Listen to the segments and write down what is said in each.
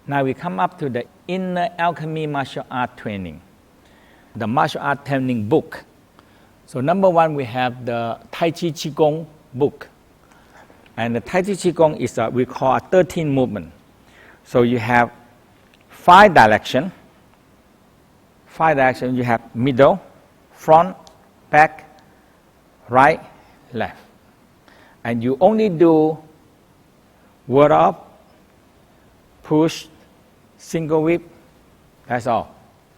Now we come up to the inner alchemy martial art training, the martial art training book. So number one, we have the Tai Chi Qigong book. And the Tai Chi Qigong is we call a 13 movement. So you have 5 direction. 5 direction, you have middle, front, back, right, left. And you only do word up, push, single whip, that's all.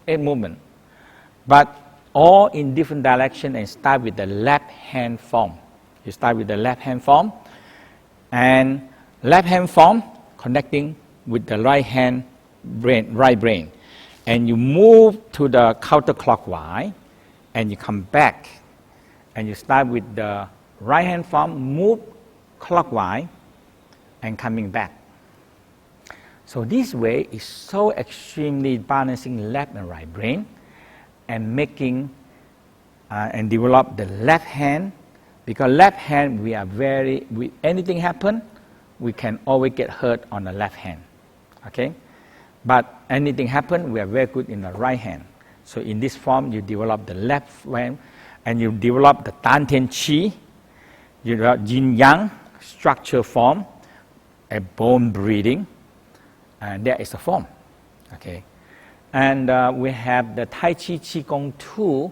8 movement. But all in different direction and start with the left hand form. You start with the left hand form. And left hand form connecting with the right hand brain, right brain. And you move to the counterclockwise and you come back. And you start with the right hand form, move clockwise and coming back. So this way is so extremely balancing left and right brain and making and develop the left hand, because left hand we are anything happen, we can always get hurt on the left hand, okay? But anything happen, we are very good in the right hand. So in this form, you develop the left hand and you develop the Dantian Chi, you develop Yin Yang structure form, a bone breathing, and there is a form, okay? And we have the Tai Chi Qigong 2.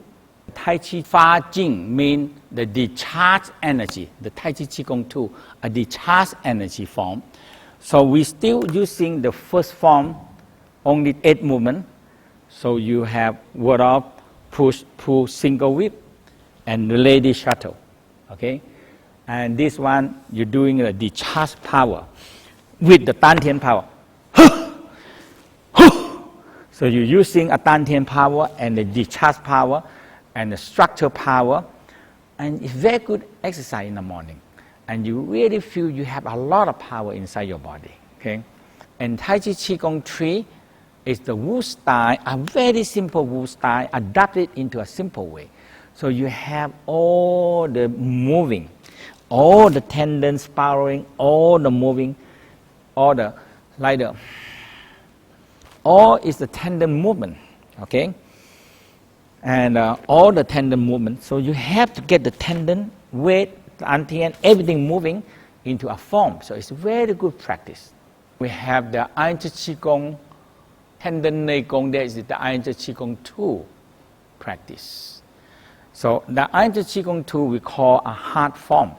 Tai Chi Fa Jing means the discharge energy. The Tai Chi Qigong 2, a discharge energy form. So we still using the first form, only 8 movement. So you have ward off, push, pull, single whip, and lady shuttle, okay? And this one, you're doing the discharge power with the Dantian power. So you're using a Dantian power and the discharge power and the structure power, and it's very good exercise in the morning. And you really feel you have a lot of power inside your body, okay? And Tai Chi Qigong 3 is the Wu style, a very simple Wu style, adapted into a simple way. So you have all the moving, all the tendons powering, all the moving, all the, like the, all is the tendon movement, okay? And all the tendon movement. So you have to get the tendon, weight, antian, everything moving into a form. So it's very good practice. We have the Untitled Qigong, Tendon Nei Gong, there is the Untitled Qigong 2 practice. So the Untitled Qigong 2 we call a heart form.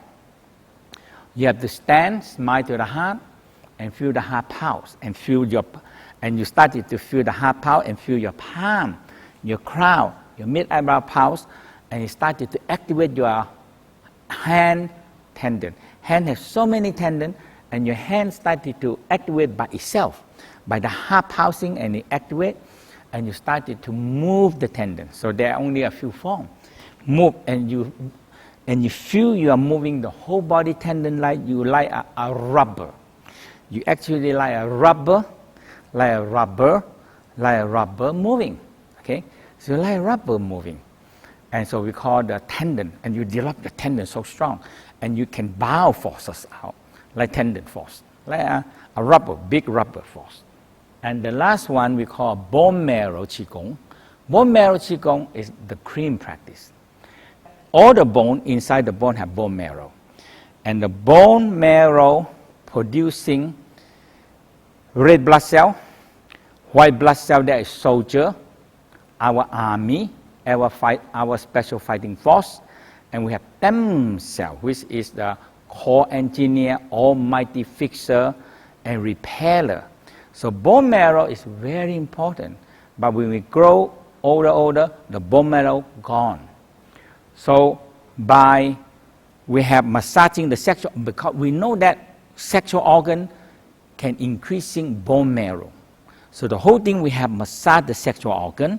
You have to stand, smile to the heart, and feel the heart pulse, and feel your, and you started to feel the heart pulse and feel your palm, your crown, your mid-eyebrow pulse, and you started to activate your hand tendon. Hand has so many tendons, and your hand started to activate by itself, by the heart pulsing, and it activate, and you started to move the tendon. So there are only a few forms. Move, and you feel you are moving the whole body tendon like you like a rubber. You actually like a rubber moving, okay? So you like rubber moving. And so we call the tendon, and you develop the tendon so strong, and you can bow forces out, like tendon force, like a rubber, big rubber force. And the last one we call bone marrow Qigong. Bone marrow Qigong is the cream practice. All the bone, inside the bone have bone marrow. And the bone marrow producing red blood cell, white blood cell, that is soldier, our army, our special fighting force, and we have stem cell, which is the core engineer, almighty fixer and repairer. So bone marrow is very important, but when we grow older, the bone marrow gone. So we have massaging the sexual, because we know that sexual organ can increasing bone marrow. So the whole thing, we have massage the sexual organ,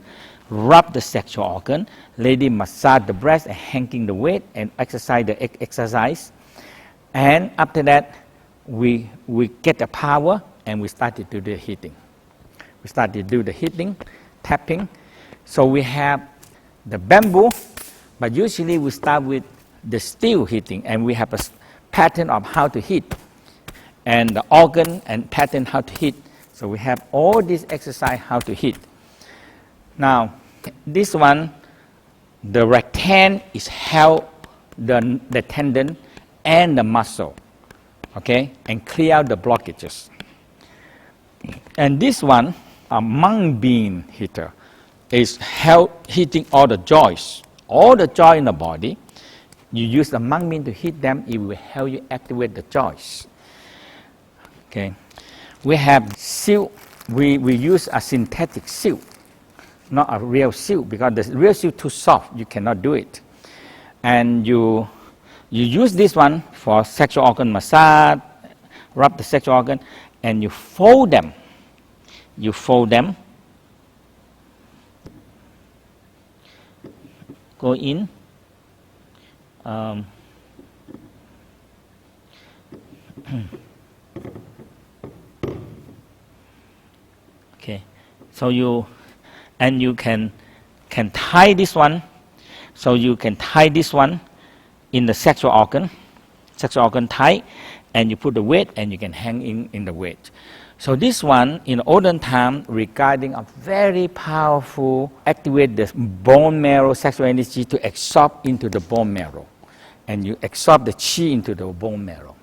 rub the sexual organ, lady massage the breast and hanging the weight and exercise the exercise. And after that, we get the power and we started to do the hitting. We started to do the hitting, tapping. So we have the bamboo, but usually we start with the steel hitting, and we have a pattern of how to hit, and the organ and pattern how to hit. So we have all this exercise how to hit. Now, this one, the rattan is held the tendon and the muscle, okay, and clear out the blockages. And this one, a mung bean hitter, is hitting all the joints in the body. You use the mung bean to hit them, it will help you activate the joints. Okay, we have silk. We use a synthetic silk, not a real silk, because the real silk too soft. You cannot do it. And you use this one for sexual organ massage, rub the sexual organ, and you fold them. You fold them, go in, okay, so you can tie this one. So you can tie this one in the sexual organ tie, and you put the weight and you can hang in the weight. So this one, in olden time, regarding a very powerful, activate the bone marrow sexual energy to absorb into the bone marrow. And you absorb the chi into the bone marrow.